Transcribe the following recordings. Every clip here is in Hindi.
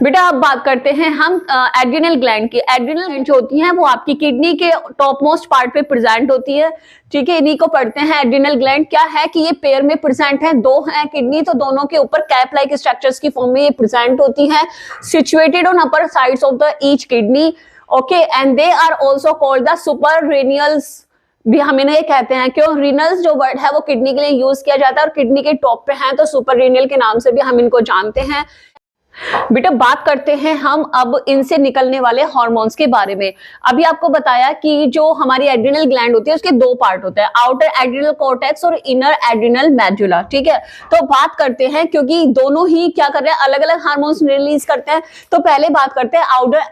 बेटा अब बात करते हैं हम एड्रिनल ग्लैंड की। एड्रिनल ग्लैंड जो होती हैं वो आपकी किडनी के टॉप मोस्ट पार्ट पे प्रेजेंट होती है, ठीक है। इन्हीं को पढ़ते हैं एड्रिनल ग्लैंड। क्या है कि ये पेयर में प्रेजेंट है, दो हैं किडनी, तो दोनों के ऊपर कैप लाइक स्ट्रक्चर्स की फॉर्म में ये प्रेजेंट होती है, situated on upper sides of the each kidney, okay. And they are also called the suprarenals भी हम इन्हें कहते हैं। क्यों? रीनल्स जो वर्ड है वो किडनी के लिए यूज किया जाता है और किडनी के टॉप पे हैं, तो सुपररेनियल के नाम से भी हम इनको जानते हैं। बेटा बात करते हैं हम अब इनसे निकलने वाले हार्मोन्स के बारे में। अभी आपको बताया कि जो हमारी एड्रिनल ग्लैंड होती है उसके दो पार्ट होते हैं, आउटर एड्रिनल कॉर्टेक्स और इनर एड्रिनल मेडुला, ठीक है। तो बात करते हैं, क्योंकि दोनों ही क्या कर रहे हैं, अलग अलग हार्मोन्स रिलीज करते हैं। तो पहले बात करते हैं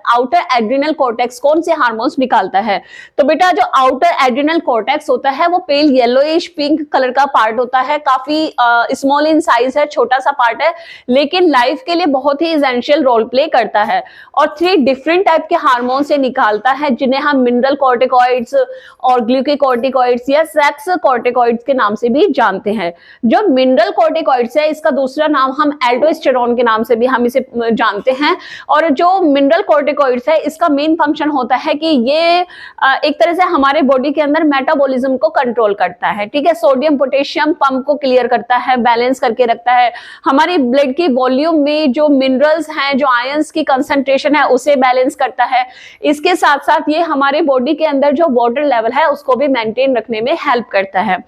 आउटर एड्रिनल कॉर्टेक्स कौन से हार्मोन्स निकालता है। तो बेटा जो आउटर एड्रिनल कॉर्टेक्स होता है वो पेल येलोइश पिंक कलर का पार्ट होता है, काफी स्मॉल इन साइज है, छोटा सा पार्ट है, लेकिन लाइफ के लिए बहुत ही एसेंशियल रोल प्ले करता है। और 3 डिफरेंट टाइप के हार्मोन से निकालता है, जिन्हें हम मिनरल कॉर्टिकॉइड्स और ग्लूकोकॉर्टिकॉइड्स या सेक्स कॉर्टिकॉइड्स के नाम से भी जानते हैं। जो मिनरल कॉर्टिकॉइड्स है इसका दूसरा नाम हम एल्डोस्टेरोन के नाम से भी हम इसे जानते हैं। और जो मिनरल कॉर्टिकॉइड्स है इसका मेन फंक्शन होता है कि ये एक तरह से हमारे बॉडी के अंदर मेटाबॉलिज्म को कंट्रोल करता है, ठीक है। सोडियम पोटेशियम पंप को क्लियर करता है, बैलेंस करके रखता है। हमारी ब्लड की वॉल्यूम में जो मिनरल्स हैं, जो आयंस की कंसंट्रेशन है उसे बैलेंस करता है। इसके साथ साथ ये हमारे बॉडी के अंदर जो वाटर लेवल है उसको भी मेंटेन रखने में हेल्प करता है।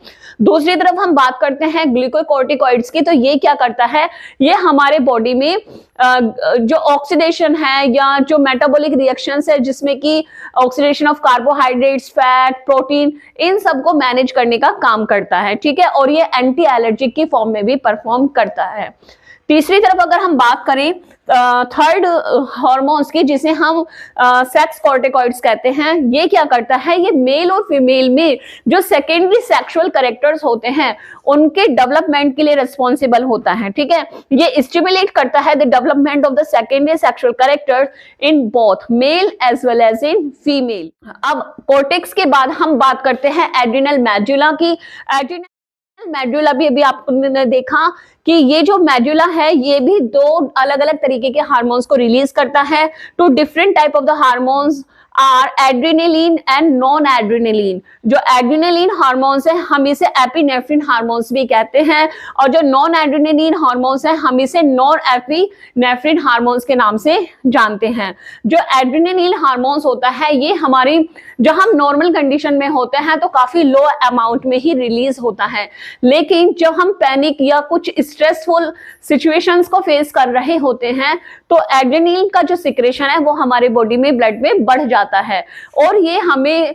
दूसरी तरफ हम बात करते हैं ग्लूकोकॉर्टिकॉइड्स की। तो ये क्या करता है, ये हमारे बॉडी में जो ऑक्सीडेशन है या जो मेटाबॉलिक रिएक्शंस है, जिसमें कि oxidation of carbohydrates, fat, protein, इन सबको मैनेज करने का काम करता है, ठीक है। और ये एंटी एलर्जिक की फॉर्म में भी परफॉर्म करता है। तीसरी तरफ अगर हम बात करें थर्ड हार्मोन्स की, जिसे हम सेक्स कॉर्टिकॉइड्स कहते हैं, ये क्या करता है, ये मेल और फीमेल में जो सेकेंडरी सेक्सुअल कैरेक्टर्स होते हैं उनके डेवलपमेंट के लिए रिस्पॉन्सिबल होता है, ठीक है। ये स्टिमुलेट करता है the development of the secondary sexual character in both male as well as in female. अब कॉर्टेक्स के बाद हम बात करते हैं एड्रिनल मेडुला की। एड्रिनल मेडुला भी अभी आपने देखा कि ये जो मेडुला है ये भी 2 अलग अलग तरीके के हार्मोन्स को रिलीज करता है। 2 different type of the hormones are adrenaline and non adrenaline. जो एड्रेनलिन हार्मोन्स है हम इसे एपिनेफ्रिन हार्मोन्स भी कहते हैं, और जो नॉन एड्रेनलिन हार्मोन्स है हम इसे नॉन एपिनेफ्रिन हार्मोन्स के नाम से जानते हैं। जो एड्रेनलिन हार्मोन्स होता है ये हमारी, जो हम नॉर्मल कंडीशन में होते हैं तो काफी लो अमाउंट में ही रिलीज होता है, लेकिन जब हम पैनिक या कुछ स्ट्रेसफुल सिचुएशंस को फेस कर रहे होते हैं तो एड्रेनलिन का जो सिक्रेशन है वो हमारे बॉडी में, ब्लड में बढ़ जाता है, और ये हमें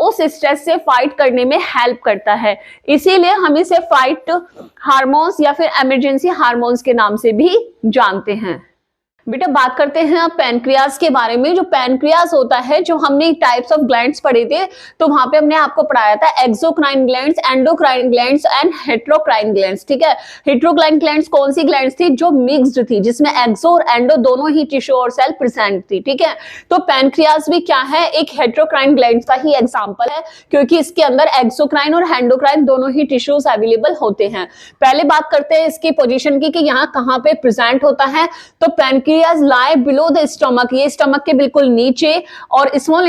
उस स्ट्रेस से फाइट करने में हेल्प करता है। इसीलिए हम इसे फाइट हार्मोन्स या फिर इमरजेंसी हार्मोन्स के नाम से भी जानते हैं। बेटा बात करते हैं अब पैनक्रियाज के बारे में। जो पैनक्रियाज होता है, जो हमने टाइप्स ऑफ ग्लैंड्स पढ़े थे तो वहां पे हमने आपको पढ़ाया था exocrine glands, endocrine glands and heterocrine glands, ठीक है। हेटेरोक्राइन ग्लैंड्स कौन सी ग्लैंड्स थी, जो मिक्स्ड थी, जिसमें एक्सो और एंडो दोनों ही टिश्यू और सेल प्रेजेंट थी, ठीक है। तो पैनक्रियाज भी क्या है, एक हेटेरोक्राइन ग्लैंड का ही एग्जाम्पल है, क्योंकि इसके अंदर एक्सोक्राइन और एंडोक्राइन दोनों ही टिश्यूज अवेलेबल होते हैं। पहले बात करते हैं इसकी पोजिशन की कि यहाँ कहाँ पे प्रेजेंट होता है। तो pancreas lie below the stomach, ये स्टमक के बिल्कुल नीचे, और स्मॉल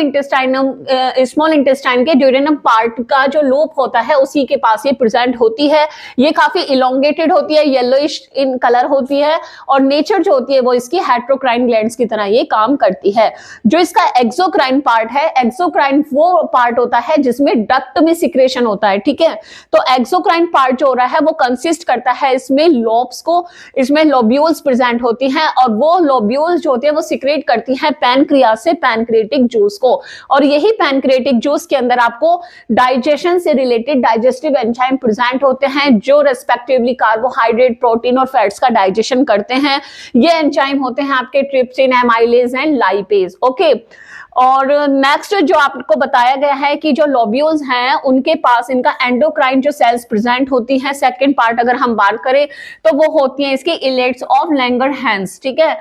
इंटेस्टाइन के ड्यूरेनम पार्ट का जो लोब होता है उसी के पास ये प्रेजेंट होती है। ये काफी इलोंगेटेड होती है, येलोइश इन कलर होती है, और नेचर जो होती है वो इसकी हेटेरोक्राइन ग्लैंड्स की तरह ये काम करती है। जो इसका एक्सोक्राइन पार्ट है, एक्सोक्राइन वो पार्ट होता है जिसमें डक्ट में सिक्रेशन होता है, ठीक है। तो एक्सोक्राइन पार्ट जो हो रहा है वो कंसिस्ट करता है इसमें लोब्स को, इसमें लोब्यूल्स प्रेजेंट होती हैं, और वो लोब्यूल्स जो होते हैं वो सिक्रेट करती हैं पैनक्रियाज से पैनक्रिएटिक जूस को, और यही पैनक्रिएटिक जूस के अंदर आपको डाइजेशन से रिलेटेड डाइजेस्टिव एंजाइम प्रेजेंट होते हैं, जो रेस्पेक्टिवली कार्बोहाइड्रेट, प्रोटीन और फैट्स का डाइजेशन करते हैं। ये एंजाइम होते हैं आपके trypsin, amylase and lipase, okay. और नेक्स्ट जो आपको बताया गया है कि जो लोब्यूल्स हैं उनके पास इनका एंडोक्राइन जो सेल्स प्रेजेंट होती हैं, सेकंड पार्ट अगर हम बात करें तो वो होती हैं इसकी इलेट्स ऑफ लैंगरहैंस, ठीक है।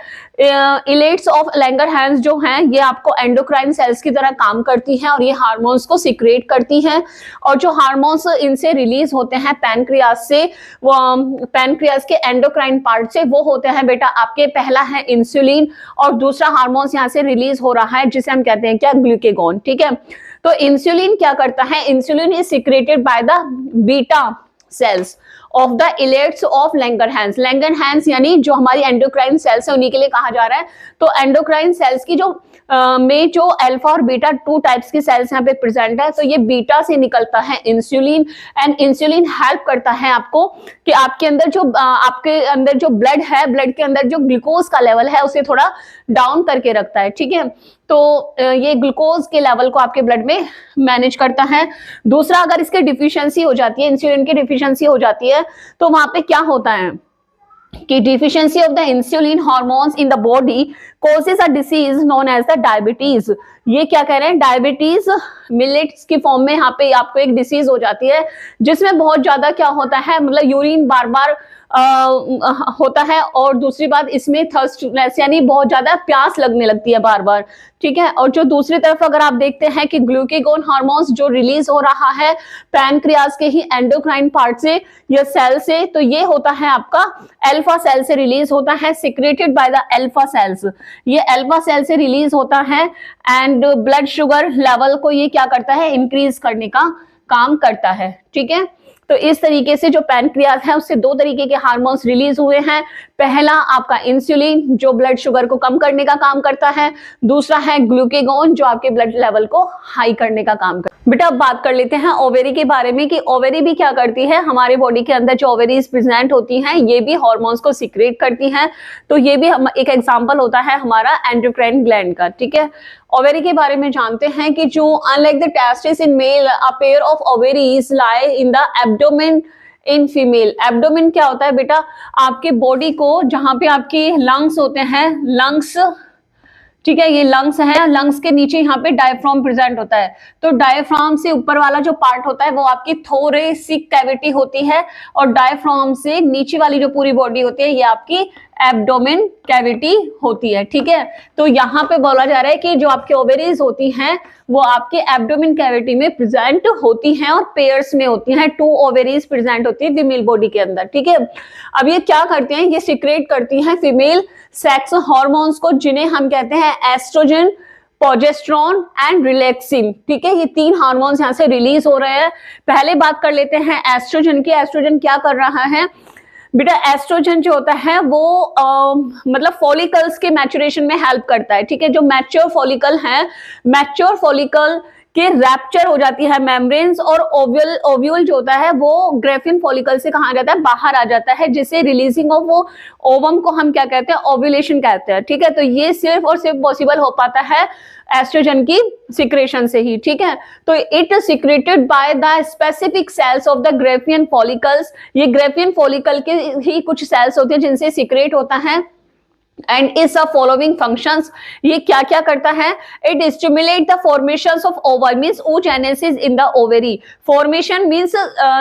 इलेट्स ऑफ लैंगरहैंस जो हैं ये आपको एंडोक्राइन सेल्स की तरह काम करती हैं और ये हार्मोन्स को सिक्रेट करती हैं, और जो हार्मोन्स इनसे रिलीज होते हैं पैनक्रियास से, वो पैनक्रियास के एंडोक्राइन पार्ट से, वो होते हैं बेटा आपके, पहला है इंसुलिन और दूसरा हार्मोन्स यहाँ से रिलीज हो रहा है जिसे हम कहते हैं क्या, ग्लूकेगॉन, ठीक है। तो इंसुलिन क्या करता है, insulin is secreted by the beta cells of the islets of Langerhans. Langerhans यानी जो हमारी एंडोक्राइन सेल्स है उन्हीं के लिए कहा जा रहा है। तो एंडोक्राइन सेल्स की जो में जो अल्फा और बीटा 2 टाइप्स की सेल्स यहाँ पे प्रेजेंट है, तो ये बीटा से निकलता है इंसुलिन, एंड इंसुलिन हेल्प करता है आपको कि आपके अंदर जो ब्लड है, ब्लड के अंदर जो ग्लूकोज का लेवल है उसे थोड़ा डाउन करके रखता है, ठीक है। तो ये ग्लूकोज के लेवल को आपके ब्लड में मैनेज करता है। दूसरा, अगर इसकी डिफिशियंसी हो जाती है, इंसुलिन की डिफिशियंसी हो जाती है, तो वहां पे क्या होता है कि deficiency of the insulin hormones in the body causes a disease known as the diabetes। ये क्या कह रहे हैं, डायबिटीज मिलेट्स की फॉर्म में यहाँ पे आपको एक डिसीज हो जाती है जिसमें बहुत ज्यादा क्या होता है, मतलब यूरिन बार बार होता है, और दूसरी बात इसमें थर्स्टनेस यानी बहुत ज्यादा प्यास लगने लगती है बार बार, ठीक है। और जो दूसरी तरफ अगर आप देखते हैं कि ग्लूकेगॉन हार्मोन्स जो रिलीज हो रहा है पैनक्रियास के ही एंडोक्राइन पार्ट से या सेल से, तो ये होता है आपका अल्फा सेल से रिलीज होता है, secreted by the alpha cells. ये अल्फा सेल से रिलीज होता है एंड ब्लड शुगर लेवल को ये क्या करता है, इंक्रीज करने का काम करता है, ठीक है। तो इस तरीके से जो पैनक्रियास है उससे 2 तरीके के हार्मोन्स रिलीज हुए हैं। पहला आपका इंसुलिन जो ब्लड शुगर को कम करने का काम करता है, दूसरा है ग्लूकेगॉन जो आपके ब्लड लेवल को हाई करने का काम करता है। बेटा अब बात कर लेते हैं ओवेरी के बारे में कि ओवेरी भी क्या करती है, हमारे बॉडी के अंदर जो ओवेरीज प्रेजेंट होती हैं ये भी हार्मोन्स को सिक्रेट करती हैं। तो ये भी एक एग्जांपल होता है हमारा एंडोक्राइन ग्लैंड का, ठीक है। ओवेरी के बारे में जानते हैं कि जो unlike the testis in male, a pair of ovaries lie in the abdomen in female. Abdomen क्या होता है बेटा, आपके बॉडी को जहां पे आपके लंग्स होते हैं, लंग्स, ठीक है, ये लंग्स है, लंग्स के नीचे यहाँ पे डायफ्राम प्रेजेंट होता है। तो डायफ्राम से ऊपर वाला जो पार्ट होता है वो आपकी थोरेसिक कैविटी होती है, और डायफ्राम से नीचे वाली जो पूरी बॉडी होती है ये आपकी एब्डोमेन कैविटी होती है, ठीक है। तो यहाँ पे बोला जा रहा है कि जो आपके ओवेरीज होती हैं वो आपके एब्डोमेन कैविटी में प्रेजेंट होती हैं और पेयर्स में होती हैं। 2 ओवेरीज प्रेजेंट होती है फीमेल बॉडी के अंदर, ठीक है। अब ये क्या करते हैं, ये सिक्रेट करती हैं फीमेल सेक्स हार्मोन्स को जिन्हें हम कहते हैं एस्ट्रोजन, प्रोजेस्टेरोन एंड रिलैक्सिन, ठीक है। ये 3 हार्मोन्स यहाँ से रिलीज हो रहे हैं। पहले बात कर लेते हैं एस्ट्रोजन की। एस्ट्रोजन क्या कर रहा है बेटा, एस्ट्रोजन जो होता है वो मतलब फॉलिकल्स के मैचुरेशन में हेल्प करता है, ठीक है। जो मैच्योर फॉलिकल है, मैच्योर फॉलिकल के रैप्चर हो जाती है मेम्ब्रेन्स, और ओव्यूल जो होता है वो ग्रेफिन फॉलिकल से कहा जाता है बाहर आ जाता है, जिससे रिलीजिंग ऑफ वो ओवम को हम क्या कहते हैं, ओव्यूलेशन कहते हैं, ठीक है। तो ये सिर्फ और सिर्फ पॉसिबल हो पाता है एस्ट्रोजन की सिक्रेशन से ही, ठीक है। तो it secreted by the specific sales of the Graafian follicles. ये ग्रेफियन फॉलिकल के ही कुछ सेल्स होते हैं जिनसे सिक्रेट होता है। And is the following functions, ये क्या क्या करता है, it stimulate the formations of ovum means oogenesis in the ovary. Formation means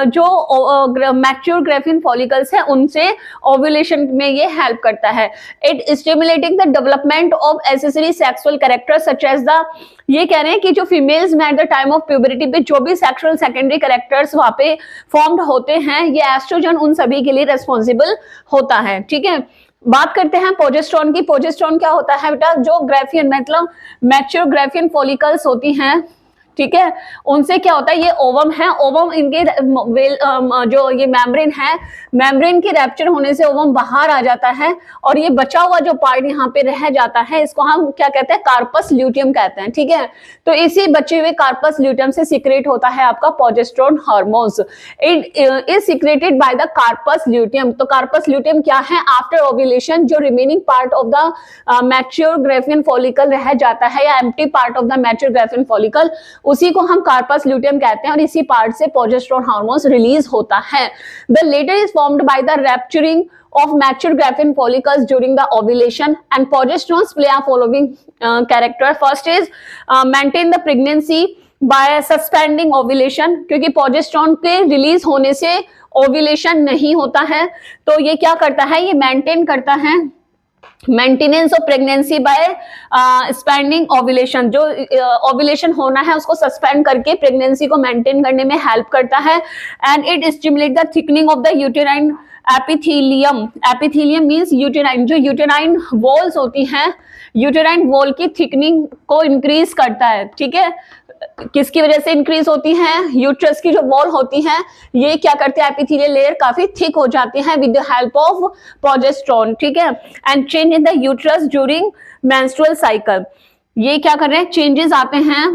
जो मैच्योर ग्रेफिन फॉलिकल्स है उनसे ओव्यूलेशन में ये हेल्प करता है। It stimulating the development of accessory sexual character such as the, ये कह रहे हैं कि जो फीमेल्स में at the time of puberty पे जो भी सेक्सुअल सेकेंडरी कैरेक्टर्स वहां पे फॉर्म्ड होते हैं, ये एस्ट्रोजन उन सभी के लिए रेस्पॉन्सिबल होता है, ठीक है। बात करते हैं प्रोजेस्टेरोन की। प्रोजेस्टेरोन क्या होता है बेटा, जो ग्रेफियन मतलब मैच्योर ग्रेफियन फॉलिकल्स होती हैं, ठीक है, उनसे क्या होता है, ये ओवम है, ओवम इनके जो ये मेम्ब्रेन है, मेम्ब्रेन के रैप्चर होने से ओवम बाहर आ जाता है, और ये बचा हुआ जो पार्ट यहाँ पे रह जाता है इसको हम क्या कहते हैं, कार्पस ल्यूटियम कहते हैं, ठीक है। तो इसी बचे हुए कार्पस ल्यूटियम से सिक्रेट होता है आपका progesterone hormones. It is secreted by the corpus luteum. तो कार्पस ल्यूटियम क्या है, आफ्टर ओव्यूलेशन जो remaining part of the mature Graafian follicle रह जाता है, या empty part of the mature Graafian follicle, उसी को हम कार्पस ल्यूटियम कहते हैं और इसी पार्ट से प्रोजेस्टेरोन हार्मोन्स रिलीज होता है। The latter is formed by the rupturing of mature graphene follicles during the ovulation, and progesterones play a following character. First is maintain the pregnancy by suspending ovulation, क्योंकि प्रोजेस्टेरोन के रिलीज होने से ओव्यूलेशन नहीं होता है, तो ये क्या करता है, ये मेंटेन करता है maintenance of pregnancy by spending ovulation. जो ओव्यूलेशन होना है उसको सस्पेंड करके प्रेगनेंसी को मेंटेन करने में हेल्प करता है। And it stimulate the thickening of the uterine epithelium. Epithelium means uterine, जो यूटेराइन वॉल्स होती हैं, यूटेराइन वॉल की थिकनिंग को इंक्रीज करता है। ठीक है, किसकी वजह से इंक्रीज होती है, यूट्रस की जो वॉल होती है ये क्या करते हैं, एपिथेलियल लेयर काफी थिक हो जाती है with the help of progesterone. ठीक है, and change in the uterus during menstrual cycle. ये क्या कर रहे हैं, चेंजेस आते हैं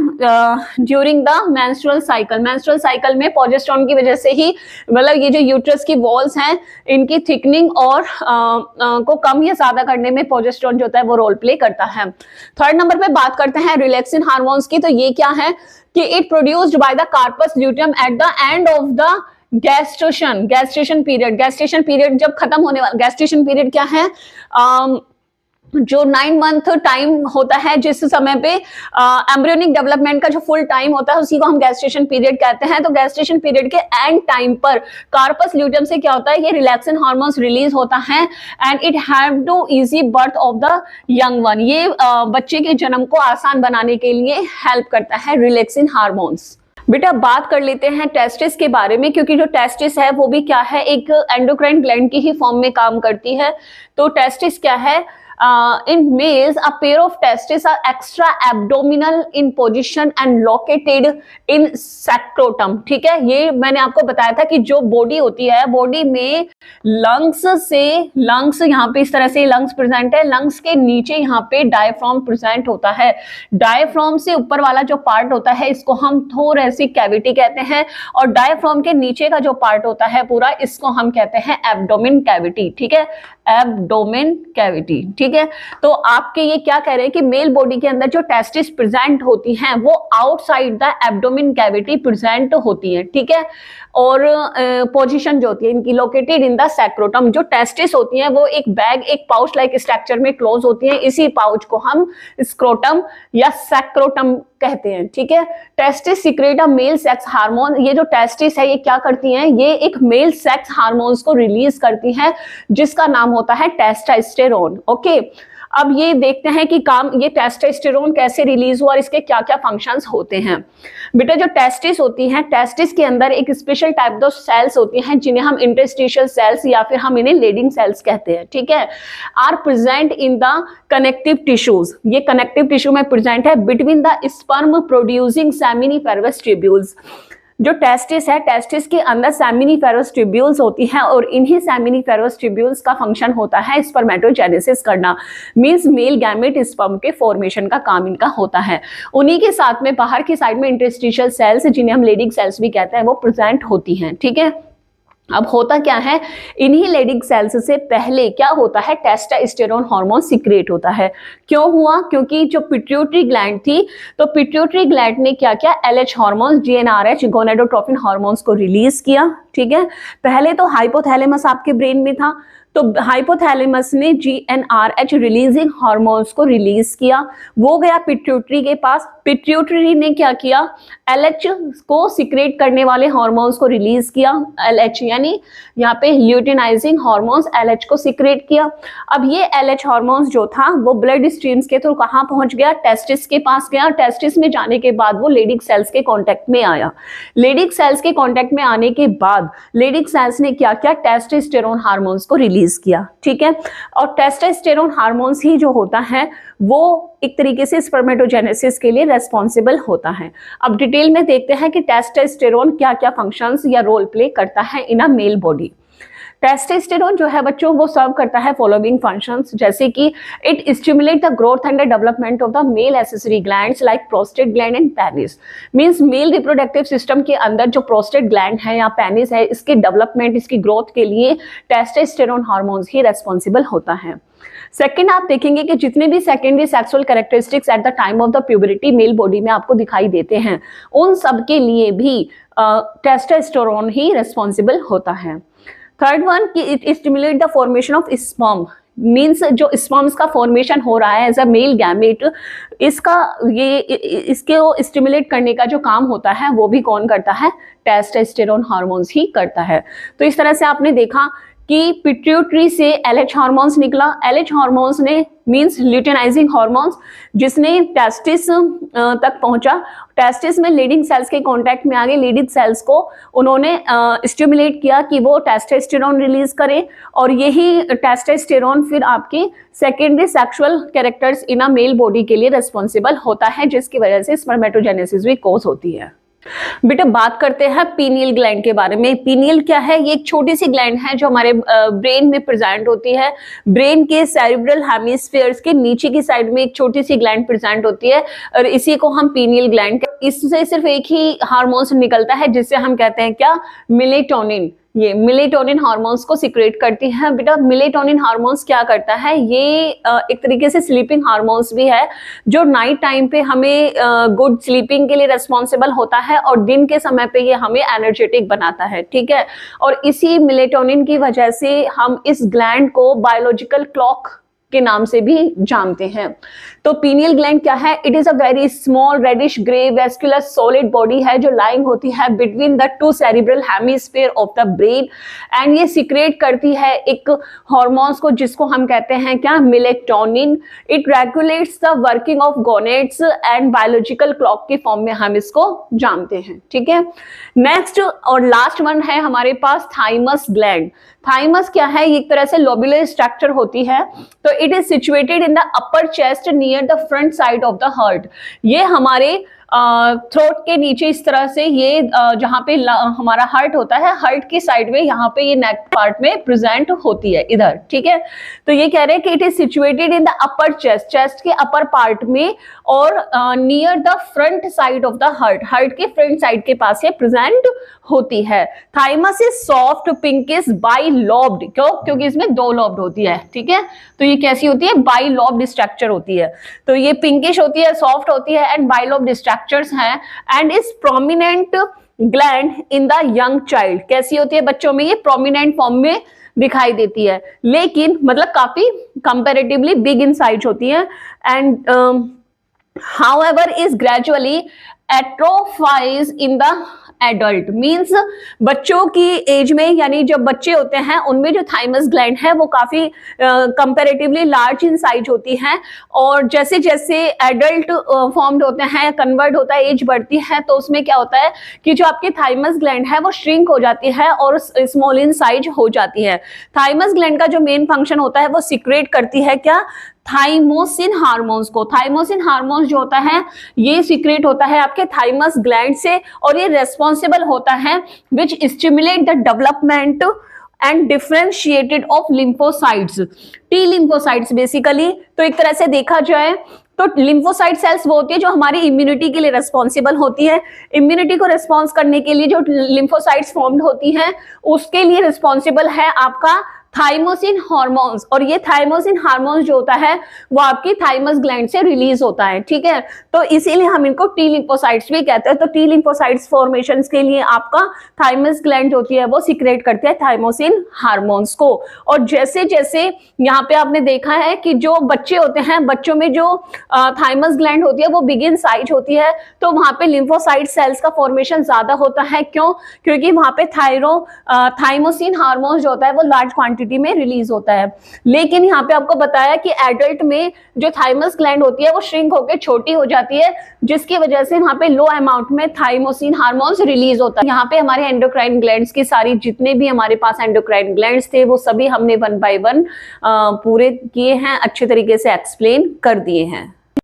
during the menstrual cycle. Menstrual cycle में प्रोजेस्टेरोन की वजह से ही, मतलब ये जो यूट्रस की वॉल्स हैं इनकी थिकनिंग और को कम या ज्यादा करने में प्रोजेस्टेरोन जो होता है वो रोल प्ले करता है। थर्ड नंबर पे बात करते हैं रिलैक्सिन हार्मोन्स की। तो ये क्या है कि it produced by the corpus luteum at the end of the gestation period. Gestation period जब खत्म होने वाला, गैस्ट्रेशन पीरियड क्या है, जो 9 मंथ टाइम होता है जिस समय पे एम्ब्रियोनिक डेवलपमेंट का जो फुल टाइम होता है उसी को हम गैस्ट्रेशन पीरियड कहते हैं। तो गैस्ट्रेशन पीरियड के एंड टाइम पर कार्पस ल्यूटियम से क्या होता है, ये रिलैक्सिन हार्मोन्स रिलीज होता है and it help to easy birth of the young one. ये बच्चे के जन्म को आसान बनाने के लिए हेल्प करता है रिलैक्सिन हार्मोन्स। बेटा बात कर लेते हैं टेस्टिस के बारे में, क्योंकि जो टेस्टिस है वो भी क्या है, एक एंडोक्राइन ग्लैंड की ही फॉर्म में काम करती है। तो टेस्टिस क्या है, in males a pair of testes are extra abdominal in position and located in scrotum। ठीक है, ये मैंने आपको बताया था कि जो बॉडी होती है, बॉडी में लंग्स यहाँ पे इस तरह से लंग्स प्रेजेंट है, लंग्स के नीचे यहाँ पे डायफ्राम प्रेजेंट होता है। डायफ्राम से ऊपर वाला जो पार्ट होता है इसको हम थोरेसिक कैविटी कहते हैं और डायफ्राम के नीचे का जो पार्ट होता है पूरा, इसको हम कहते हैं एब्डोमेन कैविटी। ठीक है, एब्डोमेन कैविटी। ठीक है, तो आपके ये क्या कह रहे हैं कि मेल बॉडी के अंदर जो टेस्टिस प्रेजेंट होती हैं वो outside the abdomen cavity present होती है। ठीक है, और पोजीशन जो होती है इनकी लोकेटेड इन द सैक्रोटम। जो टेस्टिस होती हैं वो एक बैग, एक पाउच लाइक स्ट्रक्चर में क्लोज होती हैं, इसी पाउच को हम स्क्रोटम या सैक्रोटम कहते हैं। ठीक है, टेस्टिस सीक्रेट अ मेल सेक्स हार्मोन। ये जो टेस्टिस है ये क्या करती हैं, ये एक मेल सेक्स हार्मोन्स को रिलीज करती हैं जिसका नाम होता है टेस्टोस्टेरोन। ओके, अब ये देखते हैं कि काम ये टेस्टोस्टेरोन कैसे रिलीज हुआ और इसके क्या क्या फंक्शंस होते हैं। बेटा जो टेस्टिस होती हैं, टेस्टिस के अंदर एक स्पेशल टाइप ऑफ सेल्स होती हैं जिन्हें हम इंटरस्टिशियल सेल्स या फिर हम इन्हें लेडिंग सेल्स कहते हैं। ठीक है, are present in the connective tissues. ये कनेक्टिव टिश्यू में प्रेजेंट है between the sperm producing seminiferous tubules. जो टेस्टिस है, टेस्टिस के अंदर सेमिनिफेरस ट्यूब्यूल्स होती हैं और इन्हीं सेमिनिफेरस ट्यूब्यूल्स का फंक्शन होता है स्पर्मेटोजेनेसिस करना, मींस मेल गैमेट स्पर्म के फॉर्मेशन का काम इनका होता है। उन्हीं के साथ में बाहर की साइड में इंटरस्टिशियल सेल्स जिन्हें हम लेडिंग सेल्स भी कहते हैं वो प्रेजेंट होती हैं। ठीक है, अब होता क्या है, इन्हीं लेडिंग सेल्स से पहले क्या होता है, टेस्टोस्टेरोन हार्मोन सीक्रेट होता है। क्यों हुआ, क्योंकि जो पिट्यूटरी ग्लैंड थी, तो पिट्यूटरी ग्लैंड ने क्या किया, LH hormones, GnRH, gonadotropin hormones को रिलीज किया। ठीक है, पहले तो हाइपोथैलेमस आपके ब्रेन में था, तो हाइपोथैलेमस ने जीएनआरएच रिलीजिंग हार्मोन्स को रिलीज किया, वो गया पिट्यूटरी के पास। पिट्यूटरी ने क्या किया, एलएच को सिक्रेट करने वाले हार्मोन्स को रिलीज किया, एलएच यानी यहाँ पे ल्यूटिनाइजिंग हार्मोन्स एलएच को सिक्रेट किया। अब ये एलएच हार्मोन्स जो था वो ब्लड स्ट्रीम्स के थ्रू कहाँ पहुंच गया, टेस्टिस के पास गया। टेस्टिस में जाने के बाद वो लेडिंग सेल्स के कॉन्टेक्ट में आया। लेडिंग सेल्स के कॉन्टेक्ट में आने के बाद लेडिंग सेल्स ने क्या किया, टेस्टोस्टेरोन हार्मोन्स को रिलीज किया। ठीक है, और टेस्टोस्टेरोन हार्मोन्स ही जो होता है वो एक तरीके से स्पर्मेटोजेनेसिस के लिए रेस्पॉन्सिबल होता है। अब डिटेल में देखते हैं कि टेस्टोस्टेरोन क्या क्या फंक्शंस या रोल प्ले करता है इन अ मेल बॉडी। टेस्टोस्टेरोन जो है बच्चों वो सर्व करता है फॉलोइंग फंक्शंस, जैसे कि it stimulate the growth and the development of the male accessory glands like prostate gland and penis. Means male reproductive system के अंदर जो प्रोस्टेट ग्लैंड है या पेनिस है, इसके डेवलपमेंट, इसकी ग्रोथ के लिए टेस्टोस्टेरोन हार्मोन्स ही रेस्पॉन्सिबल होता है। सेकेंड, आप देखेंगे कि जितने भी secondary sexual characteristics at the time of the puberty male body में आपको दिखाई देते हैं, उन सब के लिए भी टेस्टोस्टेरोन ही रेस्पॉन्सिबल होता है। थर्ड वन कि it stimulate the formation of sperm, means जो स्पर्म्स का फॉर्मेशन हो रहा है एज अ मेल गैमेट, इसके स्टिमुलेट करने का जो काम होता है वो भी कौन करता है? टेस्टोस्टेरोन हार्मोन्स ही करता है। तो इस तरह से आपने देखा कि पिट्यूटरी से LH हार्मोन्स निकला। LH हार्मोन्स ने मींस ल्यूटेनाइजिंग हार्मोन्स, जिसने टेस्टिस तक पहुंचा। टेस्टिस में लीडिंग सेल्स के कांटेक्ट में आ गए। लीडिंग सेल्स को उन्होंने स्टिमुलेट किया कि वो टेस्टोस्टेरोन रिलीज करें, और यही टेस्टोस्टेरोन फिर आपकी secondary sexual characters in a male body के लिए रिस्पॉन्सिबल होता है, जिसकी वजह से स्पर्मेटोजेनेसिस भी कॉज होती है। बेटा बात करते हैं पीनियल ग्लैंड के बारे में। पीनियल क्या है? ये एक छोटी सी ग्लैंड है जो हमारे ब्रेन में प्रेजेंट होती है। ब्रेन के सेरिब्रल हेमिस्फीयर्स के नीचे की साइड में एक छोटी सी ग्लैंड प्रेजेंट होती है, और इसी को हम पीनियल ग्लैंड, इससे सिर्फ एक ही हार्मोन निकलता है जिससे हम कहते हैं क्या? मेलेटोनिन। ये मेलेटोनिन हार्मोन्स को सिक्रेट करती है। बेटा मेलेटोनिन हार्मोन्स क्या करता है? ये एक तरीके से स्लीपिंग हार्मोन्स भी है, जो नाइट टाइम पे हमें गुड स्लीपिंग के लिए रिस्पॉन्सिबल होता है, और दिन के समय पे ये हमें एनर्जेटिक बनाता है, ठीक है। और इसी मेलेटोनिन की वजह से हम इस ग्लैंड को बायोलॉजिकल क्लॉक के नाम से भी जानते हैं। तो पीनियल ग्लैंड क्या है? It is a very small reddish grey vascular solid body है जो लाइंग होती है between the two cerebral hemisphere of the brain, and ये सिक्रेट करती है एक हार्मोन्स को जिसको हम कहते हैं क्या? Melatonin. It regulates the working of gonads and biological clock के फॉर्म में हम इसको जानते हैं, ठीक है। नेक्स्ट और लास्ट वन है हमारे पास थाइमस ग्लैंड। थाइमस क्या है? एक तरह से लोबुलर स्ट्रक्चर होती है। तो it is situated in the upper chest near the front side of the heart. ये हमारे थ्रोट के नीचे इस तरह से ये जहाँ पे हमारा हार्ट होता है, हार्ट की साइड में यहाँ पे ये नेक पार्ट में प्रेजेंट होती है इधर, ठीक है। तो ये कह रहे हैं कि it is situated in the upper chest, chest के अपर पार्ट में, और near the front side of the heart, heart के फ्रंट साइड के पास ये प्रेजेंट होती है। Thymus is soft pinkish by lobbed. क्यों? क्योंकि इसमें दो लॉब्ड होती है, ठीक है। तो ये कैसी होती है? बाई लॉब्ड स्ट्रक्चर होती है। तो ये पिंकिश होती है, सॉफ्ट होती है, एंड बाई लॉब्ड स्ट्रक्चर्स हैं, and is prominent gland in the young child. कैसी होती है बच्चों में? ये प्रोमिनेंट फॉर्म में दिखाई देती है, लेकिन मतलब काफी कंपैरेटिवली बिग इन साइज होती है, and however is gradually atrophies in the adult. Means बच्चों की एज में, यानी जब बच्चे होते हैं उनमें जो थाइमस ग्लैंड है वो काफी कंपैरेटिवली लार्ज इन साइज होती है, और जैसे जैसे एडल्ट फॉर्म्ड होते हैं, कन्वर्ट होता है, एज बढ़ती है, तो उसमें क्या होता है कि जो आपकी थाइमस ग्लैंड है वो श्रिंक हो जाती है और स्मॉल इन साइज हो जाती है। थाइमस ग्लैंड का जो मेन फंक्शन होता है वो सिक्रेट करती है क्या? थाइमोसिन हार्मोन्स को। थाइमोसिन हार्मोन्स जो होता है ये सिक्रेट होता है आपके थाइमस ग्लैंड से, और ये रेस्पॉन्सिबल होता है which stimulate the development and differentiated of lymphocytes, T lymphocytes basically. तो एक तरह से देखा जाए तो लिम्फोसाइट सेल्स वो होती है जो हमारी इम्यूनिटी के लिए रिस्पॉन्सिबल होती है। इम्यूनिटी को रिस्पॉन्स करने के लिए जो लिम्फोसाइट्स फॉर्म्ड होती हैं उसके लिए रिस्पॉन्सिबल है आपका थाइमोसिन हार्मोन्स, और ये थाइमोसिन हार्मोन्स जो होता है वो आपकी थाइमस ग्लैंड से रिलीज होता है, ठीक है। तो इसीलिए हम इनको टी लिम्फोसाइट्स भी कहते हैं। तो टी लिम्फोसाइट्स फॉर्मेशन के लिए आपका थाइमस ग्लैंड होती है वो सिक्रेट करती है थाइमोसिन हार्मोन्स को। और जैसे जैसे यहाँ पे आपने देखा है कि जो बच्चे होते हैं, बच्चों में जो थाइमस ग्लैंड होती है वो बिग इन साइज होती है, तो वहां पे लिम्फोसाइट सेल्स का फॉर्मेशन ज्यादा होता है। क्यों? क्योंकि वहां पे थाइमोसिन हार्मोन्स जो होता है वो लार्ज क्वांटिटी में रिलीज होता है। लेकिन यहाँ पे आपको बताया कि एडल्ट में जो थाइमस ग्लैंड होती है वो श्रिंक होकर छोटी हो जाती है, जिसकी वजह से वहां पे लो अमाउंट में थाइमोसिन हार्मोन्स रिलीज होता है। यहाँ पे हमारे एंडोक्राइन ग्लैंड्स की सारी, जितने भी हमारे पास एंडोक्राइन ग्लैंड्स थे वो सभी हमने 1 by 1 पूरे किए हैं, अच्छे तरीके से एक्सप्लेन कर दिए हैं।